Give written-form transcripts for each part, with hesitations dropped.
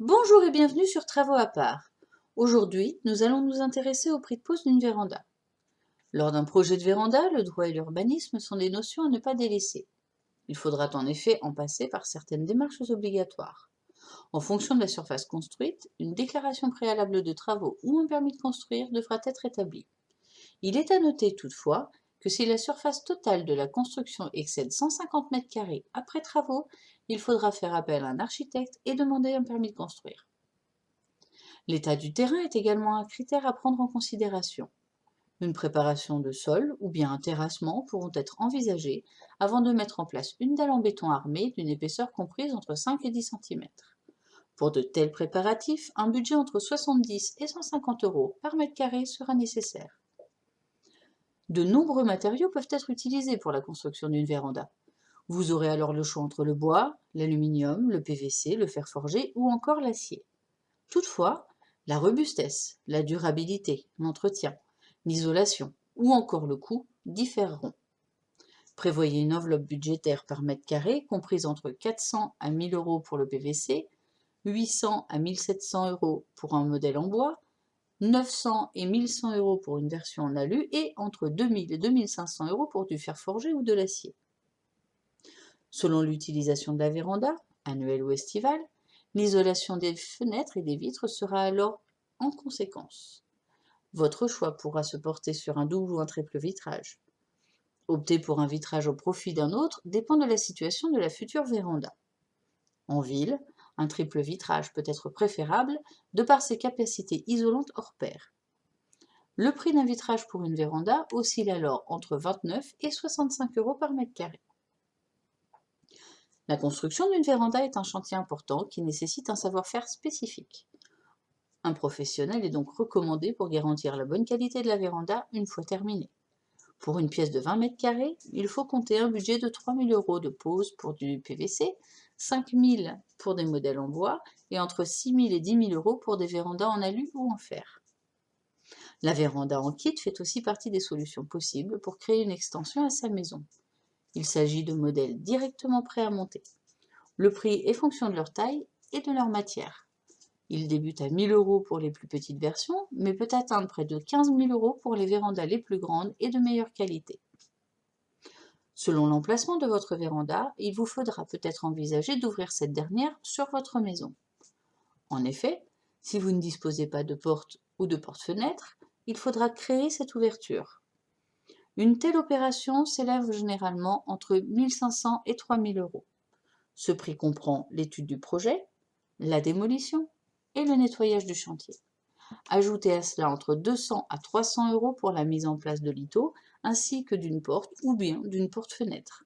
Bonjour et bienvenue sur Travaux à part. Aujourd'hui, nous allons nous intéresser au prix de pose d'une véranda. Lors d'un projet de véranda, le droit et l'urbanisme sont des notions à ne pas délaisser. Il faudra en effet en passer par certaines démarches obligatoires. En fonction de la surface construite, une déclaration préalable de travaux ou un permis de construire devra être établi. Il est à noter toutefois que si la surface totale de la construction excède 150 m² après travaux, il faudra faire appel à un architecte et demander un permis de construire. L'état du terrain est également un critère à prendre en considération. Une préparation de sol ou bien un terrassement pourront être envisagés avant de mettre en place une dalle en béton armé d'une épaisseur comprise entre 5 et 10 cm. Pour de tels préparatifs, un budget entre 70 et 150 € par mètre carré sera nécessaire. De nombreux matériaux peuvent être utilisés pour la construction d'une véranda. Vous aurez alors le choix entre le bois, l'aluminium, le PVC, le fer forgé ou encore l'acier. Toutefois, la robustesse, la durabilité, l'entretien, l'isolation ou encore le coût différeront. Prévoyez une enveloppe budgétaire par mètre carré comprise entre 400 à 1000 € pour le PVC, 800 à 1700 € pour un modèle en bois, 900 et 1100 € pour une version en alu et entre 2000 et 2500 € pour du fer forgé ou de l'acier. Selon l'utilisation de la véranda, annuelle ou estivale, l'isolation des fenêtres et des vitres sera alors en conséquence. Votre choix pourra se porter sur un double ou un triple vitrage. Opter pour un vitrage au profit d'un autre dépend de la situation de la future véranda. En ville, un triple vitrage peut être préférable de par ses capacités isolantes hors pair. Le prix d'un vitrage pour une véranda oscille alors entre 29 et 65 € par mètre carré. La construction d'une véranda est un chantier important qui nécessite un savoir-faire spécifique. Un professionnel est donc recommandé pour garantir la bonne qualité de la véranda une fois terminée. Pour une pièce de 20 m², il faut compter un budget de 3 000 € de pose pour du PVC, 5 000 € pour des modèles en bois et entre 6 000 et 10 000 € pour des vérandas en alu ou en fer. La véranda en kit fait aussi partie des solutions possibles pour créer une extension à sa maison. Il s'agit de modèles directement prêts à monter. Le prix est fonction de leur taille et de leur matière. Il débute à 1 000 € pour les plus petites versions, mais peut atteindre près de 15 000 € pour les vérandas les plus grandes et de meilleure qualité. Selon l'emplacement de votre véranda, il vous faudra peut-être envisager d'ouvrir cette dernière sur votre maison. En effet, si vous ne disposez pas de porte ou de porte-fenêtre, il faudra créer cette ouverture. Une telle opération s'élève généralement entre 1 500 et 3 000 €. Ce prix comprend l'étude du projet, la démolition et le nettoyage du chantier. Ajoutez à cela entre 200 à 300 € pour la mise en place de l'itot, ainsi que d'une porte ou bien d'une porte-fenêtre.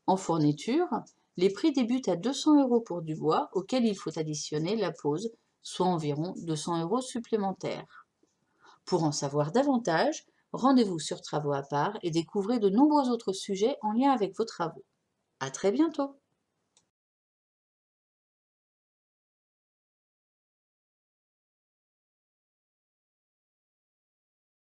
En fourniture, les prix débutent à 200 € pour du bois, auquel il faut additionner la pose, soit environ 200 € supplémentaires. Pour en savoir davantage, rendez-vous sur Travaux à part et découvrez de nombreux autres sujets en lien avec vos travaux. À très bientôt!